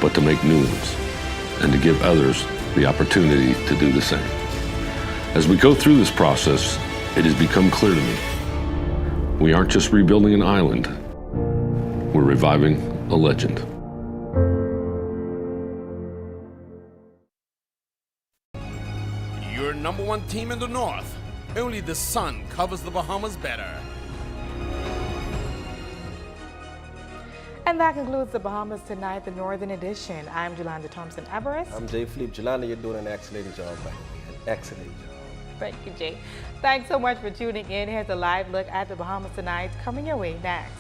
but to make new ones and to give others the opportunity to do the same. As we go through this process, it has become clear to me, we aren't just rebuilding an island, we're reviving a legend. Your number one team in the North. Only the sun covers the Bahamas better. And that concludes the Bahamas Tonight, the Northern Edition. I'm Jolanda Thompson-Everest. I'm Jay Philippe. Jolanda, you're doing an excellent job, by the way. An excellent job. Thank you, Jay. Thanks so much for tuning in. Here's a live look at the Bahamas Tonight coming your way next.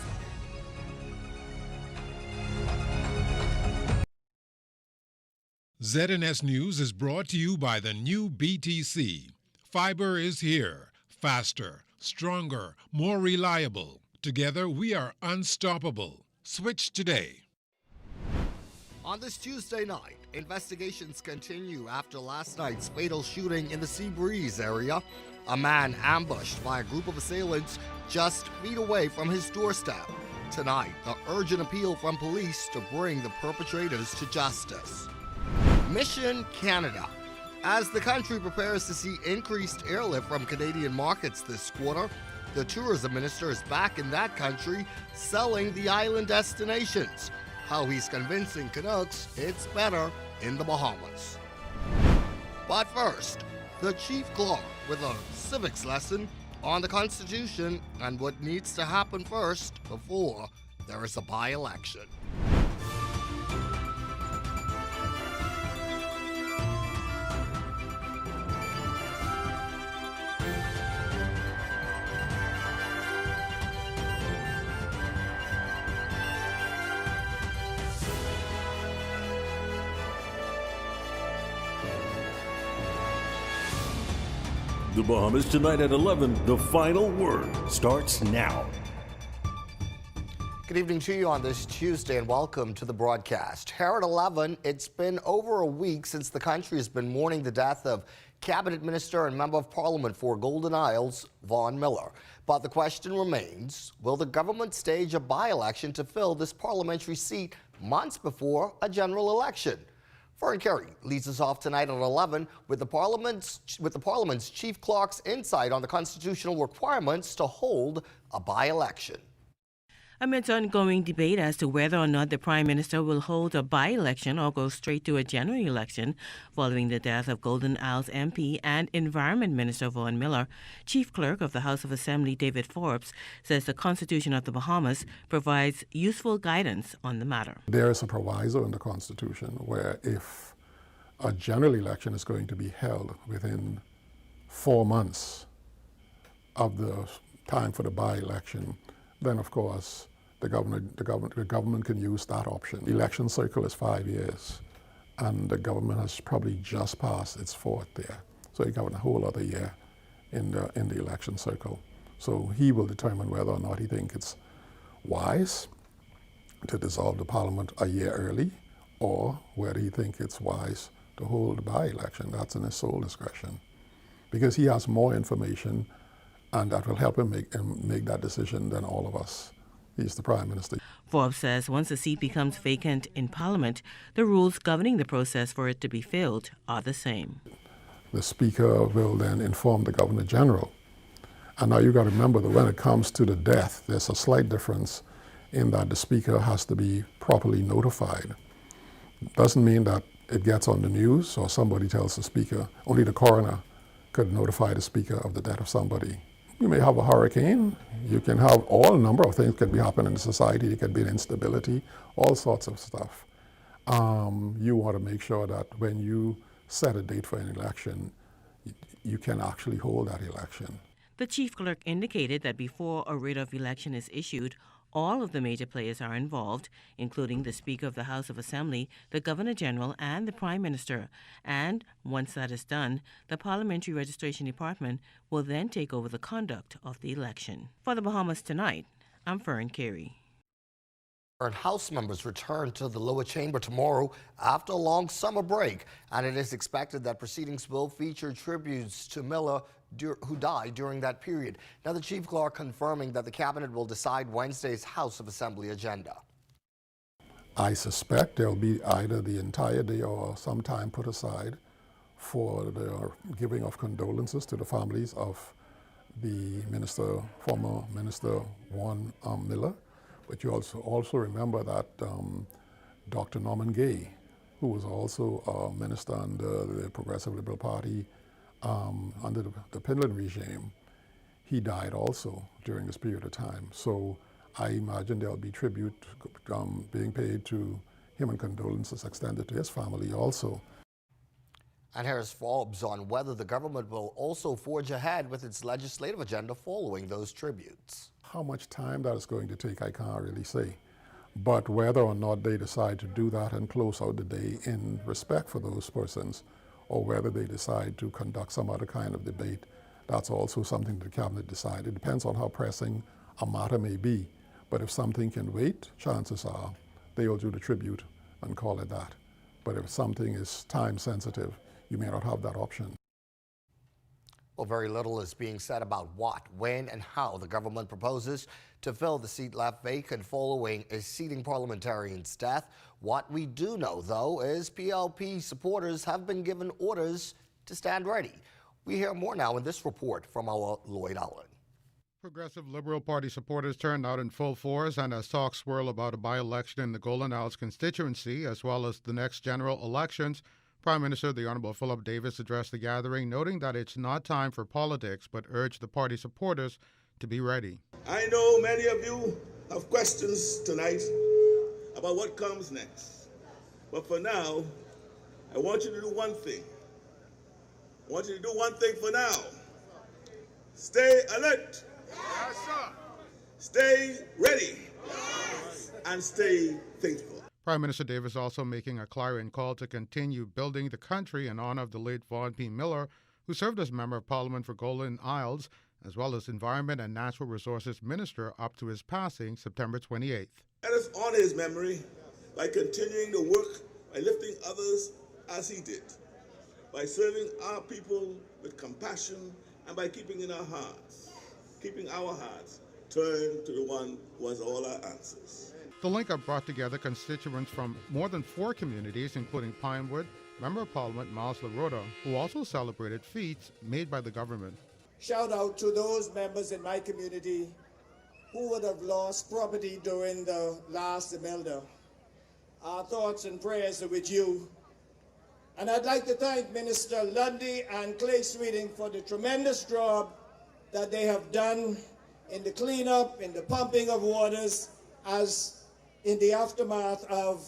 ZNS News is brought to you by the new BTC. Fiber is here. Faster, stronger, more reliable. Together, we are unstoppable. Switch today. On this Tuesday night, investigations continue after last night's fatal shooting in the Sea Breeze area. A man ambushed by a group of assailants just feet away from his doorstep. Tonight, the urgent appeal from police to bring the perpetrators to justice. Mission Canada. As the country prepares to see increased airlift from Canadian markets this quarter, the tourism minister is back in that country selling the island destinations. How he's convincing Canucks it's better in the Bahamas. But first, the chief clerk with a civics lesson on the Constitution and what needs to happen first before there is a by-election. The Bahamas Tonight at 11, the final word starts now. Good evening to you on this Tuesday and welcome to the broadcast. Here at 11, it's been over a week since the country has been mourning the death of Cabinet Minister and Member of Parliament for Golden Isles, Vaughn Miller. But the question remains, will the government stage a by-election to fill this parliamentary seat months before a general election? Fern Carey leads us off tonight at 11 with the Parliament's chief clerk's insight on the constitutional requirements to hold a by-election. Amidst ongoing debate as to whether or not the Prime Minister will hold a by-election or go straight to a general election following the death of Golden Isles MP and Environment Minister Vaughn Miller, Chief Clerk of the House of Assembly David Forbes says the Constitution of the Bahamas provides useful guidance on the matter. There is a proviso in the Constitution where if a general election is going to be held within 4 months of the time for the by-election, then of course the government can use that option. The election cycle is 5 years, and the government has probably just passed its fourth year. So you got a whole other year in the election cycle. So he will determine whether or not he thinks it's wise to dissolve the parliament a year early, or whether he thinks it's wise to hold a by-election. That's in his sole discretion, because he has more information, and that will help him make that decision than all of us. He's the Prime Minister. Forbes says once a seat becomes vacant in Parliament, the rules governing the process for it to be filled are the same. The Speaker will then inform the Governor General. And now you've got to remember that when it comes to the death, there's a slight difference in that the Speaker has to be properly notified. Doesn't mean that it gets on the news or somebody tells the Speaker. Only the coroner could notify the Speaker of the death of somebody. You may have a hurricane. You can have all number of things could be happening in society. There could be an instability, all sorts of stuff. You want to make sure that when you set a date for an election, you can actually hold that election. The chief clerk indicated that before a writ of election is issued, all of the major players are involved, including the Speaker of the House of Assembly, the Governor General, and the Prime Minister. And once that is done, the Parliamentary Registration Department will then take over the conduct of the election. For the Bahamas Tonight, I'm Fern Carey. House members return to the lower chamber tomorrow after a long summer break, and it is expected that proceedings will feature tributes to Miller who died during that period. Now, the chief clerk confirming that the cabinet will decide Wednesday's House of Assembly agenda. I suspect there'll be either the entire day or some time put aside for the giving of condolences to the families of the former Minister Warren Miller. But you also remember that Dr. Norman Gay, who was also a minister under the Progressive Liberal Party under the Pinland regime, he died also during this period of time. So I imagine there'll be tribute being paid to him and condolences extended to his family also. And here's Forbes on whether the government will also forge ahead with its legislative agenda following those tributes. How much time that is going to take, I can't really say. But whether or not they decide to do that and close out the day in respect for those persons, or whether they decide to conduct some other kind of debate, that's also something the cabinet decide. It depends on how pressing a matter may be. But if something can wait, chances are they will do the tribute and call it that. But if something is time sensitive, you may not have that option. Well, very little is being said about what, when, and how the government proposes to fill the seat left vacant following a sitting parliamentarian's death. What we do know, though, is PLP supporters have been given orders to stand ready. We hear more now in this report from our Lloyd Allen. Progressive Liberal Party supporters turned out in full force, and as talks swirl about a by-election in the Golden Isles constituency, as well as the next general elections, Prime Minister the Honourable Philip Davis addressed the gathering, noting that it's not time for politics, but urged the party supporters to be ready. I know many of you have questions tonight about what comes next. But for now, I want you to do one thing. I want you to do one thing for now. Stay alert. Yes, sir. Stay ready. Yes. And stay faithful. Prime Minister Davis also making a clarion call to continue building the country in honor of the late Vaughan P. Miller, who served as Member of Parliament for Golden Isles, as well as Environment and Natural Resources Minister up to his passing September 28th. Let us honor his memory by continuing the work, by lifting others as he did, by serving our people with compassion, and by keeping our hearts turned to the one who has all our answers. The link-up brought together constituents from more than 4 communities, including Pinewood, Member of Parliament Miles LaRota, who also celebrated feats made by the government. Shout out to those members in my community who would have lost property during the last Imelda. Our thoughts and prayers are with you. And I'd like to thank Minister Lundy and Clay Sweeting for the tremendous job that they have done in the cleanup, in the pumping of waters, as in the aftermath of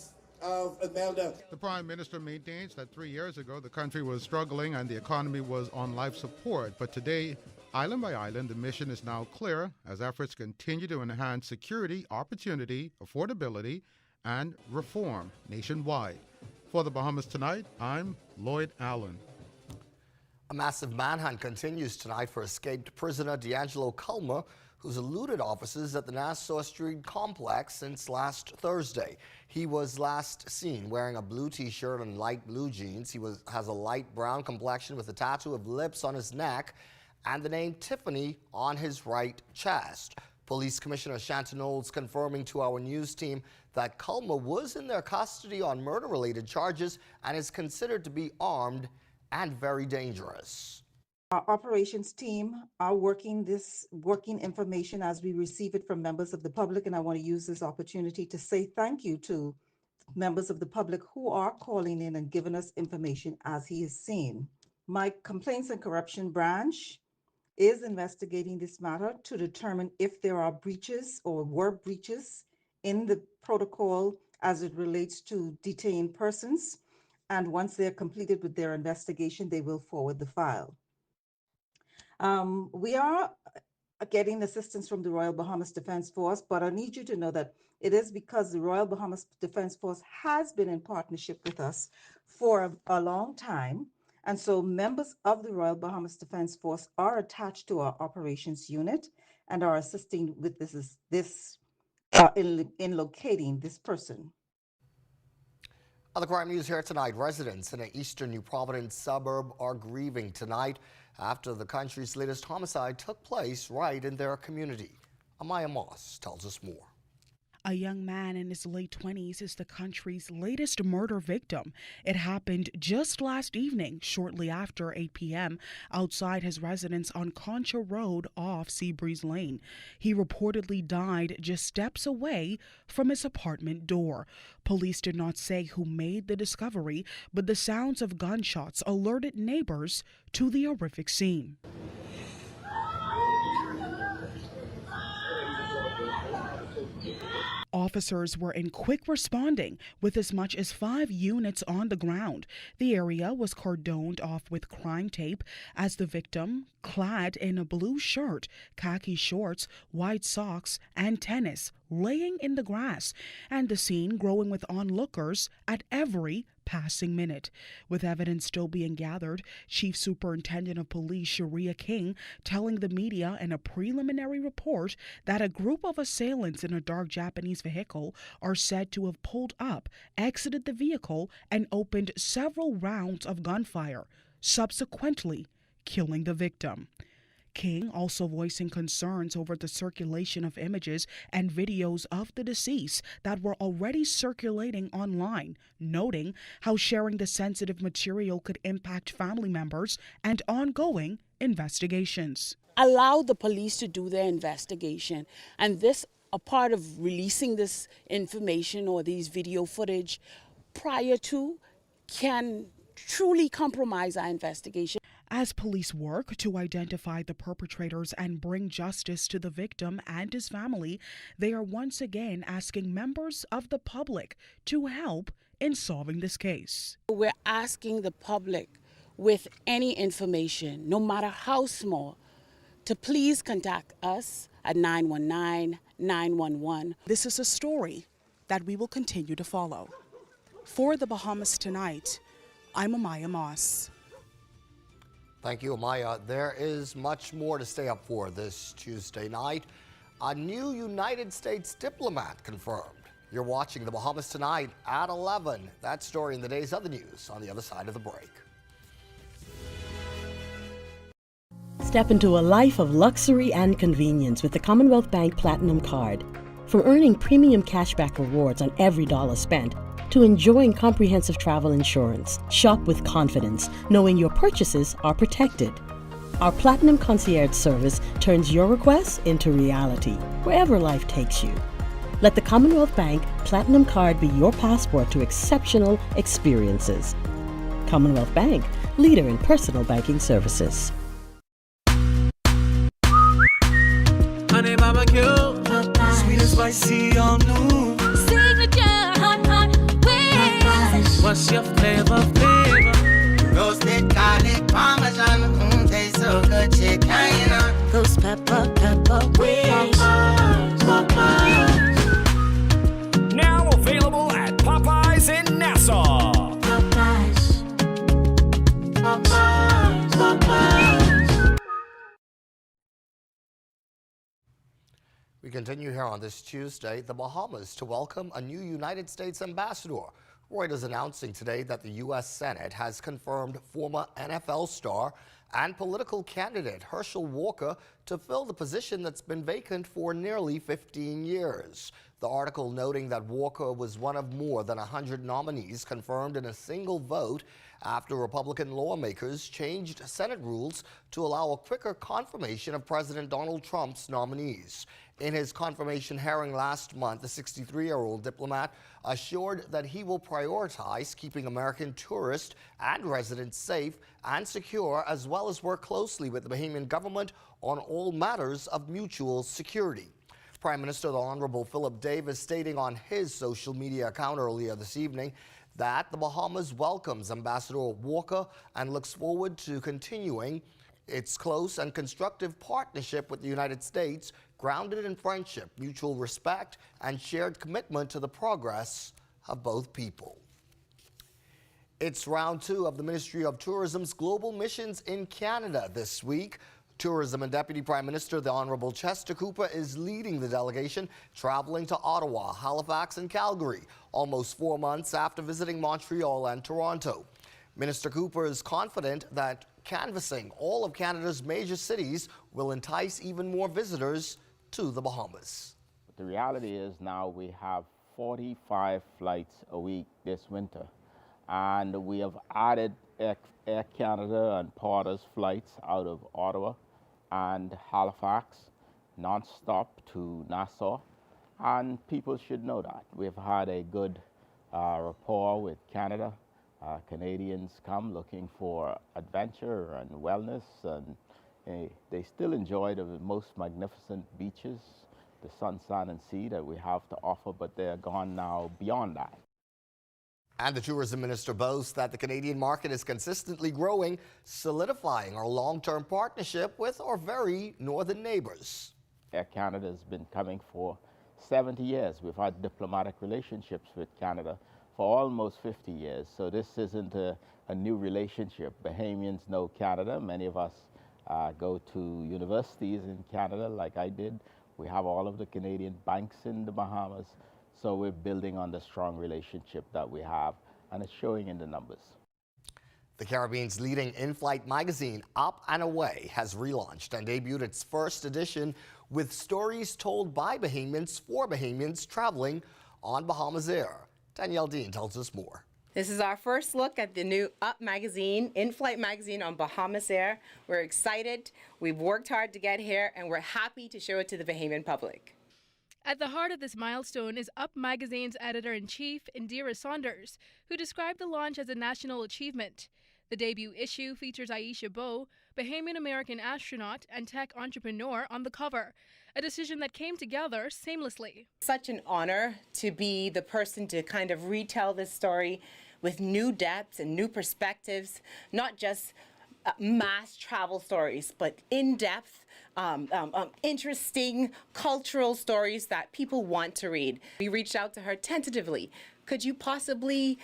Imelda. The Prime Minister maintains that 3 years ago the country was struggling and the economy was on life support. But today, island by island, the mission is now clear as efforts continue to enhance security, opportunity, affordability, and reform nationwide. For the Bahamas Tonight, I'm Lloyd Allen. A massive manhunt continues tonight for escaped prisoner D'Angelo Culmer, who's eluded officers at the Nassau Street complex since last Thursday. He was last seen wearing a blue t-shirt and light blue jeans. He has a light brown complexion with a tattoo of lips on his neck and the name Tiffany on his right chest. Police Commissioner Shanton Knowles confirming to our news team that Culmer was in their custody on murder-related charges and is considered to be armed and very dangerous. Our operations team are working information as we receive it from members of the public, and I want to use this opportunity to say thank you to members of the public who are calling in and giving us information as he is seen. My Complaints and Corruption branch is investigating this matter to determine if there are breaches or were breaches in the protocol as it relates to detained persons. And once they're completed with their investigation, they will forward the file. We are getting assistance from the Royal Bahamas Defense Force, but I need you to know that it is because the Royal Bahamas Defense Force has been in partnership with us for a long time. And so members of the Royal Bahamas Defense Force are attached to our operations unit and are assisting with in locating this person. Other crime news here tonight. Residents in an eastern New Providence suburb are grieving tonight after the country's latest homicide took place right in their community. Amaya Moss tells us more. A young man in his late 20s is the country's latest murder victim. It happened just last evening, shortly after 8 p.m., outside his residence on Concha Road off Seabreeze Lane. He reportedly died just steps away from his apartment door. Police did not say who made the discovery, but the sounds of gunshots alerted neighbors to the horrific scene. Officers were in quick responding with as much as 5 units on the ground. The area was cordoned off with crime tape as the victim, clad in a blue shirt, khaki shorts, white socks, and tennis, laying in the grass, and the scene growing with onlookers at every passing minute. With evidence still being gathered, Chief Superintendent of Police Sharia King telling the media in a preliminary report that a group of assailants in a dark Japanese vehicle are said to have pulled up, exited the vehicle, and opened several rounds of gunfire, subsequently killing the victim. King also voicing concerns over the circulation of images and videos of the deceased that were already circulating online, noting how sharing the sensitive material could impact family members and ongoing investigations. Allow the police to do their investigation, and a part of releasing this information or these video footage prior to can truly compromise our investigation. As police work to identify the perpetrators and bring justice to the victim and his family, they are once again asking members of the public to help in solving this case. We're asking the public with any information, no matter how small, to please contact us at 919-911. This is a story that we will continue to follow. For the Bahamas Tonight, I'm Amaya Moss. Thank you, Amaya. There is much more to stay up for this Tuesday night. A new United States diplomat confirmed. You're watching the Bahamas Tonight at 11. That story in the day's other news on the other side of the break. Step into a life of luxury and convenience with the Commonwealth Bank Platinum Card. From earning premium cashback rewards on every dollar spent, to enjoying comprehensive travel insurance. Shop with confidence, knowing your purchases are protected. Our Platinum Concierge service turns your requests into reality, wherever life takes you. Let the Commonwealth Bank Platinum Card be your passport to exceptional experiences. Commonwealth Bank, leader in personal banking services. Honey barbecue, sweet and spicy, all new. Signature hot wings. What's your flavor? Roasted garlic parmesan, tastes so good, chicken. Those pepper wings. Now available at Popeyes in Nassau. Popeyes. We continue here on this Tuesday, the Bahamas to welcome a new United States ambassador. Reuters announcing today that the U.S. Senate has confirmed former NFL star and political candidate Herschel Walker to fill the position that's been vacant for nearly 15 years. The article noting that Walker was one of more than 100 nominees confirmed in a single vote after Republican lawmakers changed Senate rules to allow a quicker confirmation of President Donald Trump's nominees. In his confirmation hearing last month, the 63-year-old diplomat assured that he will prioritize keeping American tourists and residents safe and secure, as well as work closely with the Bahamian government on all matters of mutual security. Prime Minister the Honorable Philip Davis stating on his social media account earlier this evening that the Bahamas welcomes Ambassador Walker and looks forward to continuing its close and constructive partnership with the United States, grounded in friendship, mutual respect, and shared commitment to the progress of both people. It's round 2 of the Ministry of Tourism's global missions in Canada this week. Tourism and Deputy Prime Minister the Honorable Chester Cooper is leading the delegation, traveling to Ottawa, Halifax, and Calgary, almost 4 months after visiting Montreal and Toronto. Minister Cooper is confident that canvassing all of Canada's major cities will entice even more visitors to the Bahamas. the reality is now we have 45 flights a week this winter. And we have added Air Canada and Porter's flights out of Ottawa and Halifax, non-stop to Nassau. And people should know that. We've had a good rapport with Canada. Canadians come looking for adventure and wellness, and they still enjoy the most magnificent beaches, the sun, sand, and sea that we have to offer, but they're gone now beyond that. And the tourism minister boasts that the Canadian market is consistently growing, solidifying our long-term partnership with our very northern neighbors. Air Canada has been coming for 70 years. We've had diplomatic relationships with Canada for almost 50 years, so this isn't a new relationship. Bahamians know Canada. Many of us go to universities in Canada like I did. We have all of the Canadian banks in the Bahamas, so we're building on the strong relationship that we have, and it's showing in the numbers. The Caribbean's leading in-flight magazine, Up and Away, has relaunched and debuted its first edition with stories told by Bahamians for Bahamians traveling on Bahamas Air. Danielle Dean tells us more. This is our first look at the new Up magazine, in-flight magazine on Bahamas Air. We're excited, we've worked hard to get here, and we're happy to show it to the Bahamian public. At the heart of this milestone is Up magazine's editor-in-chief, Indira Saunders, who described the launch as a national achievement. The debut issue features Aisha Bowe, Bahamian-American astronaut and tech entrepreneur, on the cover, a decision that came together seamlessly. Such an honor to be the person to kind of retell this story with new depths and new perspectives, not just mass travel stories, but in-depth, interesting cultural stories that people want to read. We reached out to her tentatively. Could you possibly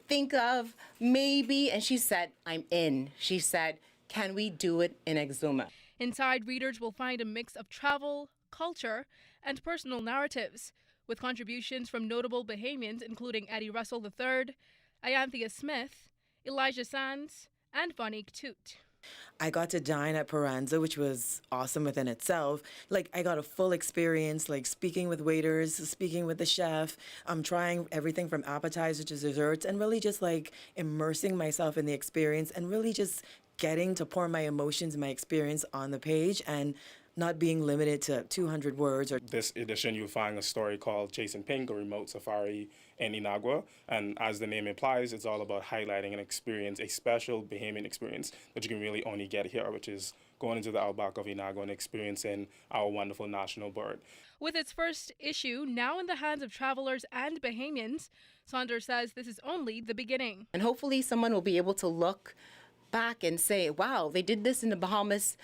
think of maybe? And she said, I'm in. She said, can we do it in Exuma? Inside, readers will find a mix of travel, culture, and personal narratives, with contributions from notable Bahamians including Eddie Russell III, Ianthea Smith, Elijah Sands, and Vonique Toot. I got to dine at Paranza, which was awesome within itself. Like, I got a full experience, like speaking with waiters, speaking with the chef. I'm trying everything from appetizers to desserts, and really just like immersing myself in the experience and really just getting to pour my emotions, my experience on the page, and not being limited to 200 words. This edition, you'll find a story called Chasing Pink, a remote safari in Inagua. And as the name implies, it's all about highlighting an experience, a special Bahamian experience that you can really only get here, which is going into the outback of Inagua and experiencing our wonderful national bird. With its first issue now in the hands of travelers and Bahamians, Saunders says this is only the beginning. And hopefully someone will be able to look back and say, wow, they did this in the Bahamas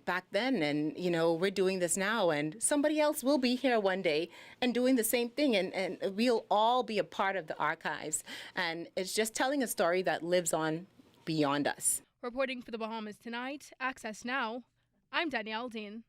back then, and you know, we're doing this now, and somebody else will be here one day and doing the same thing, and we'll all be a part of the archives. And it's just telling a story that lives on beyond us. Reporting for the Bahamas Tonight, Access Now, I'm Danielle Dean.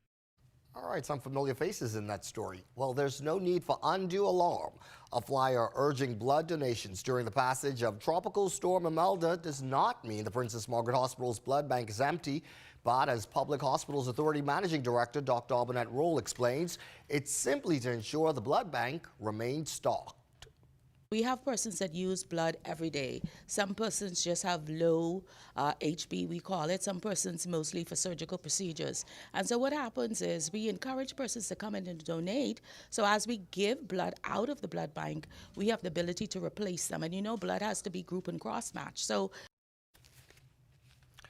All right, some familiar faces in that story. Well, there's no need for undue alarm. A flyer urging blood donations during the passage of Tropical Storm Imelda does not mean the Princess Margaret Hospital's blood bank is empty. But as Public Hospitals Authority Managing Director Dr. Albernette Roll explains, it's simply to ensure the blood bank remains stocked. We have persons that use blood every day. Some persons just have low HB, we call it. Some persons mostly for surgical procedures. And so what happens is we encourage persons to come in and donate. So as we give blood out of the blood bank, we have the ability to replace them. And you know, blood has to be group and cross match. So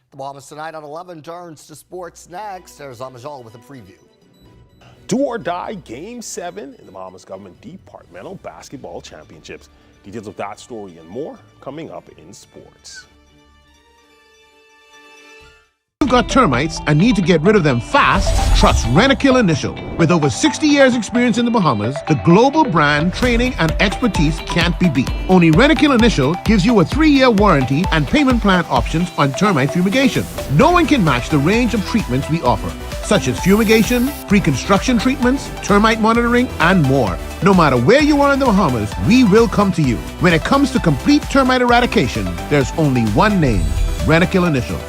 The Bahamas Tonight at 11 turns to sports next. There's Amajal with a preview. Do or die Game 7 in the Bahamas Government Departmental Basketball Championships. Details of that story and more coming up in sports. You've got termites and need to get rid of them fast? Trust Rentokil Initial. With over 60 years experience in the Bahamas, the global brand, training, and expertise can't be beat. Only Rentokil Initial gives you a 3-year warranty and payment plan options on termite fumigation. No one can match the range of treatments we offer, such as fumigation, pre-construction treatments, termite monitoring, and more. No matter where you are in the Bahamas, we will come to you. When it comes to complete termite eradication, there's only one name, Rentokil Initial.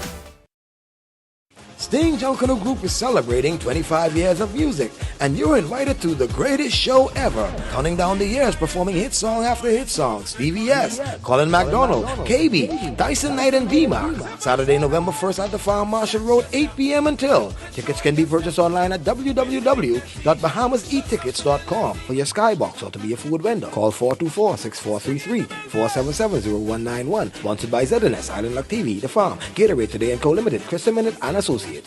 Sting Junkanoo Group is celebrating 25 years of music, and you're invited to the greatest show ever. Counting down the years, performing hit song after hit song. Stevie S, Colin McDonald, KB, Dyson Knight and B-Mac. Saturday, November 1st at the Farm Marshall Road, 8 p.m. until. Tickets can be purchased online at www.bahamaseattickets.com for your skybox or to be a food vendor. Call 424-6433, 477-0191. Sponsored by ZNS, Island Luck TV, The Farm, Gatorade Today and Co. Limited, Krista Minute and Associates.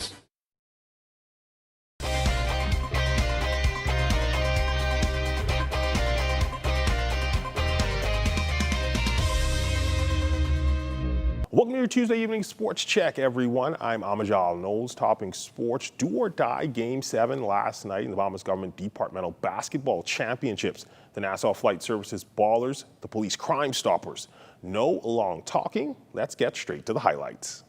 Welcome to your Tuesday evening sports check, everyone. I'm Amajal Knowles, topping sports. Do or die Game 7 last night in the Bahamas Government Departmental Basketball Championships. The Nassau Flight Services Ballers, the Police Crime Stoppers. No long talking. Let's get straight to the highlights.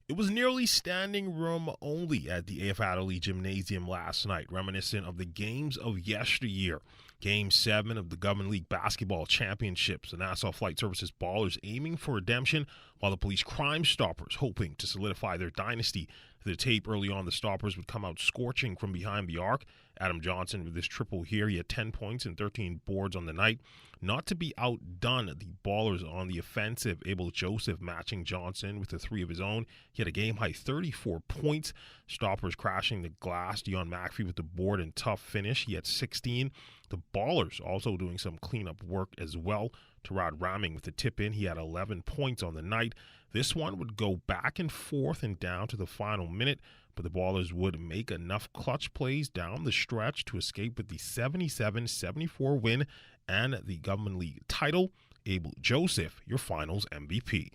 It was nearly standing room only at the AF Adderley Gymnasium last night, reminiscent of the games of yesteryear. Game 7 of the Government League Basketball Championships. The Nassau Flight Services Ballers aiming for redemption, while the Police Crime Stoppers hoping to solidify their dynasty. The tape early on, the Stoppers would come out scorching from behind the arc. Adam Johnson with this triple here. He had 10 points and 13 boards on the night. Not to be outdone, the Ballers on the offensive. Abel Joseph matching Johnson with a 3 of his own. He had a game-high 34 points. Stoppers crashing the glass. Dion McAfee with the board and tough finish. He had 16. The Ballers also doing some cleanup work as well. Tarad Ramming with the tip-in. He had 11 points on the night. This one would go back and forth and down to the final minute, but the Ballers would make enough clutch plays down the stretch to escape with the 77-74 win and the Government League title. Abel Joseph, your finals MVP.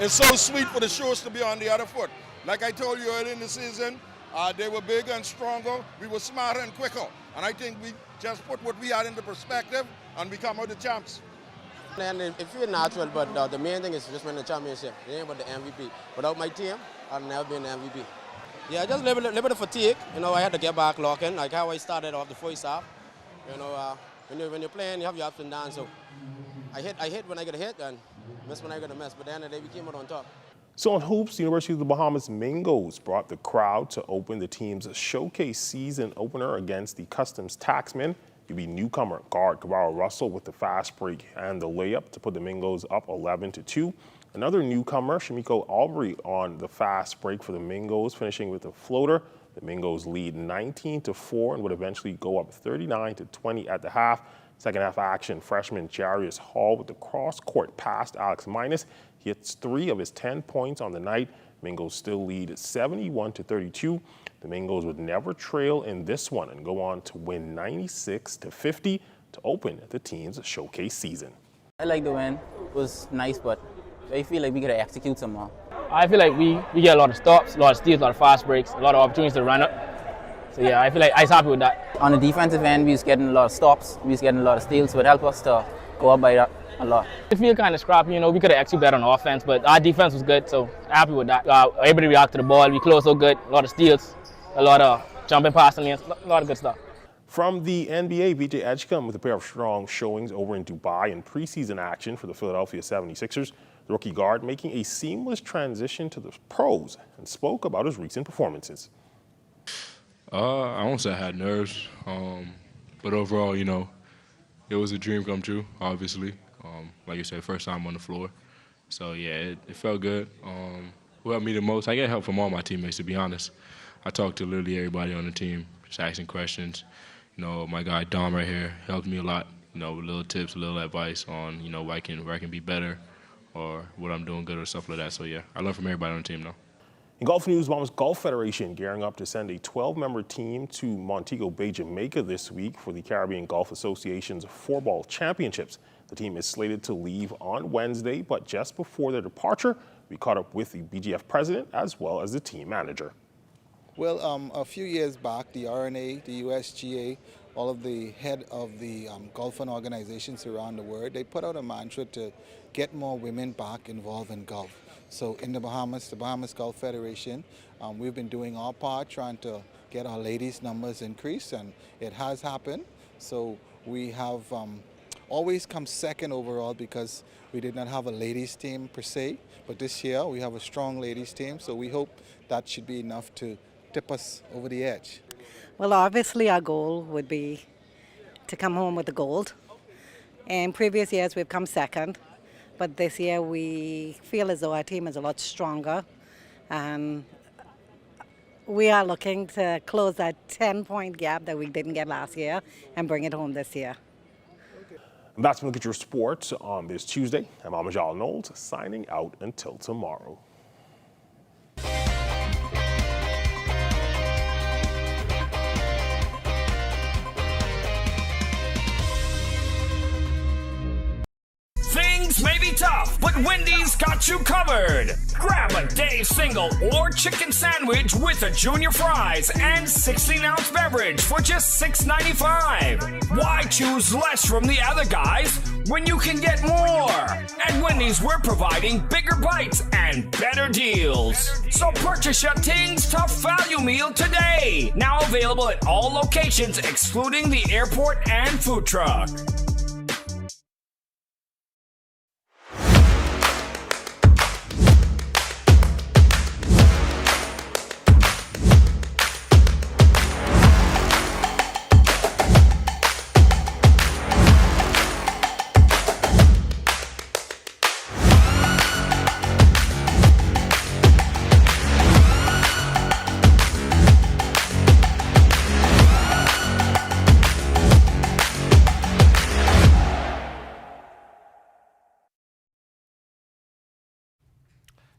It's so sweet for the Shores to be on the other foot. Like I told you early in the season, they were bigger and stronger. We were smarter and quicker. And I think we just put what we had into perspective and we come out the champs. And it feels natural, but the main thing is just win the championship. It ain't about the MVP. Without my team, I'd never been the MVP. Yeah, just a little bit of fatigue. You know, I had to get back locking, like how I started off the first half. You know, when you're playing, you have your ups and downs. So I hit when I get a hit and miss when I get a miss. But at the end of the day, we came out on top. So in hoops, the University of the Bahamas Mingos brought the crowd to open the team's showcase season opener against the Customs Taxmen. UB newcomer guard Kabara Russell with the fast break and the layup to put the Mingos up 11-2. Another newcomer, Shamiko Albury, on the fast break for the Mingos, finishing with a floater. The Mingos lead 19-4 and would eventually go up 39-20 at the half. Second half action, freshman Jarius Hall with the cross-court pass to Alex Minus. He hits 3 of his 10 points on the night. Mingos still lead 71-32. The Mingos would never trail in this one and go on to win 96-50 to open the team's showcase season. I like the win. It was nice, but I feel like we got to execute some more. I feel like we get a lot of stops, a lot of steals, a lot of fast breaks, a lot of opportunities to run up. So yeah, I feel like I was happy with that. On the defensive end, we was getting a lot of stops, we was getting a lot of steals, so it helped us to go up by that a lot. I feel kind of scrappy, you know, we could have executed better on offense, but our defense was good, so happy with that. Everybody reacted to the ball, we closed so good, a lot of steals, a lot of jumping past lanes, a lot of good stuff. From the NBA, VJ Edgecombe with a pair of strong showings over in Dubai in preseason action for the Philadelphia 76ers. The rookie guard making a seamless transition to the pros and spoke about his recent performances. I won't say I had nerves, but overall, you know, it was a dream come true, obviously. Like you said, first time on the floor. So, yeah, it felt good. Who helped me the most? I get help from all my teammates, to be honest. I talked to literally everybody on the team, just asking questions. You know, my guy Dom right here helped me a lot, you know, with little tips, a little advice on, you know, where I can be better or what I'm doing good or stuff like that. So, yeah, I learned from everybody on the team, though. In golf news, Bahamas Golf Federation gearing up to send a 12-member team to Montego Bay, Jamaica this week for the Caribbean Golf Association's 4-ball championships. The team is slated to leave on Wednesday, but just before their departure, we caught up with the BGF president as well as the team manager. Well, a few years back, the RNA, the USGA, all of the head of the golfing organizations around the world, they put out a mantra to get more women back involved in golf. So in the Bahamas Golf Federation, we've been doing our part trying to get our ladies' numbers increased, and it has happened. So we have always come second overall because we did not have a ladies team per se. But this year we have a strong ladies team, so we hope that should be enough to tip us over the edge. Well, obviously our goal would be to come home with the gold. In previous years we've come second, but this year we feel as though our team is a lot stronger, and we are looking to close that 10-point gap that we didn't get last year and bring it home this year. And that's when we look at your sports on this Tuesday. I'm Amajal Knowles, signing out until tomorrow. Things may be tough, but Wendy's got you covered. Grab a day single or chicken sandwich with a junior fries and 16-ounce beverage for just $6.95. Why choose less from the other guys when you can get more? At Wendy's, we're providing bigger bites and better deals. So purchase your Tings Tough Value Meal today. Now available at all locations excluding the airport and food truck.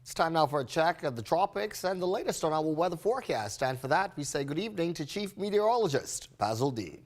It's time now for a check of the tropics and the latest on our weather forecast. And for that, we say good evening to Chief Meteorologist Basil Dean.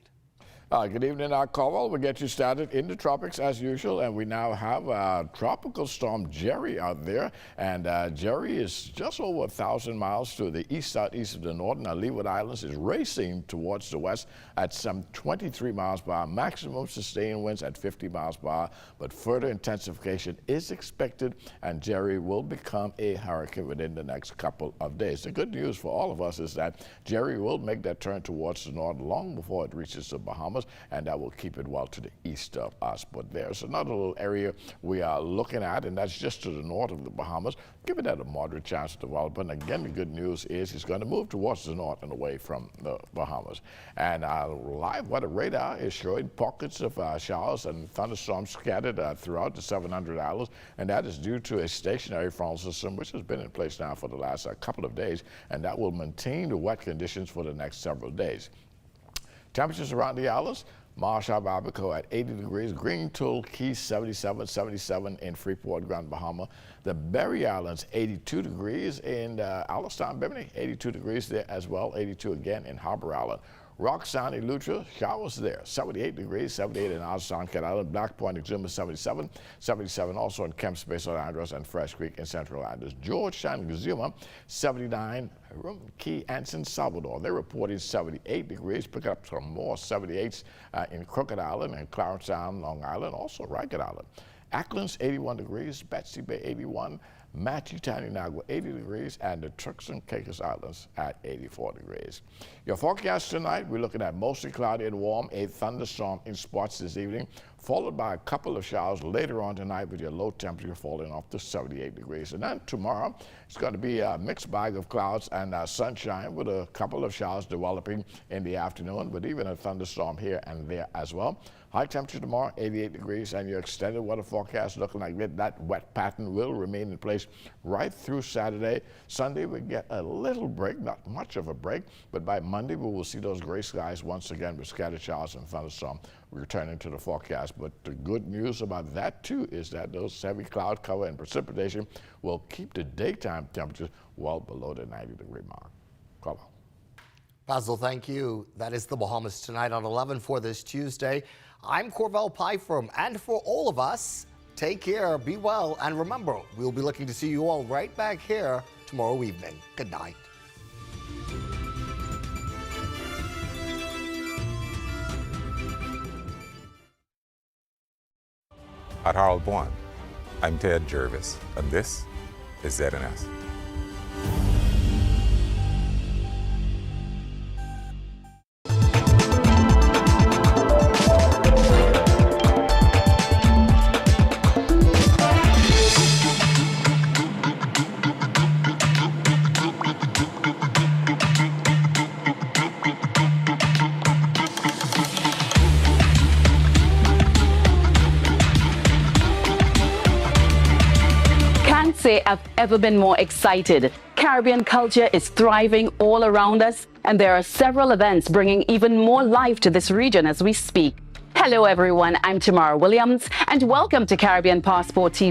Good evening, Caldwell. We'll get you started in the tropics as usual, and we now have Tropical Storm Jerry out there, and Jerry is just over 1,000 miles to the east-southeast of the northern Leeward Islands, is racing towards the west at some 23 miles per hour, maximum sustained winds at 50 miles per hour, but further intensification is expected, and Jerry will become a hurricane within the next couple of days. The good news for all of us is that Jerry will make that turn towards the north long before it reaches the Bahamas, and that will keep it well to the east of us. But there's another little area we are looking at, and that's just to the north of the Bahamas. Give it a moderate chance of development. Again, the good news is it's going to move towards the north and away from the Bahamas. And our live weather radar is showing pockets of showers and thunderstorms scattered throughout the 700 islands, and that is due to a stationary frontal system which has been in place now for the last couple of days, and that will maintain the wet conditions for the next several days. Temperatures around the islands: Marshall, Abaco at 80 degrees, Green Tool Key 77 in Freeport, Grand Bahama. The Berry Islands 82 degrees in Allenstown, Bimini, 82 degrees there as well, 82 again in Harbor Island. Rock Sound, Eleuthera, showers there, 78 degrees, 78 in Allenstown, Cat Island. Black Point, Exuma 77, 77 also in Kemps Bay, St. Andrews, and Fresh Creek in Central Andrews. Georgetown, Exuma 79, Key and San Salvador, they're reporting 78 degrees, pick up some more 78s in Crooked Island and Clarence Sound, Long Island, also Ragged Island. Acklands 81 degrees, Betsy Bay 81, Matthew Tananagua 80 degrees, and the Turks and Caicos Islands at 84 degrees. Your forecast tonight, we're looking at mostly cloudy and warm, a thunderstorm in spots this evening, followed by a couple of showers later on tonight with your low temperature falling off to 78 degrees. And then tomorrow, it's going to be a mixed bag of clouds and sunshine with a couple of showers developing in the afternoon, but even a thunderstorm here and there as well. High temperature tomorrow, 88 degrees, and your extended weather forecast looking like that wet pattern will remain in place right through Saturday. Sunday, we get a little break, not much of a break, but by Monday, we will see those gray skies once again with scattered showers and thunderstorm returning to the forecast. But the good news about that, too, is that those heavy cloud cover and precipitation will keep the daytime temperatures well below the 90-degree mark. Cover. Basil, thank you. That is the Bahamas Tonight on 11 for this Tuesday. I'm Corvell Pyfrom, and for all of us, take care, be well, and remember, we'll be looking to see you all right back here tomorrow evening. Good night. At Harold Bond, I'm Ted Jervis, and this is ZNS. say I've ever been more excited. Caribbean culture is thriving all around us, and there are several events bringing even more life to this region as we speak. Hello everyone, I'm Tamara Williams, and welcome to Caribbean Passport TV.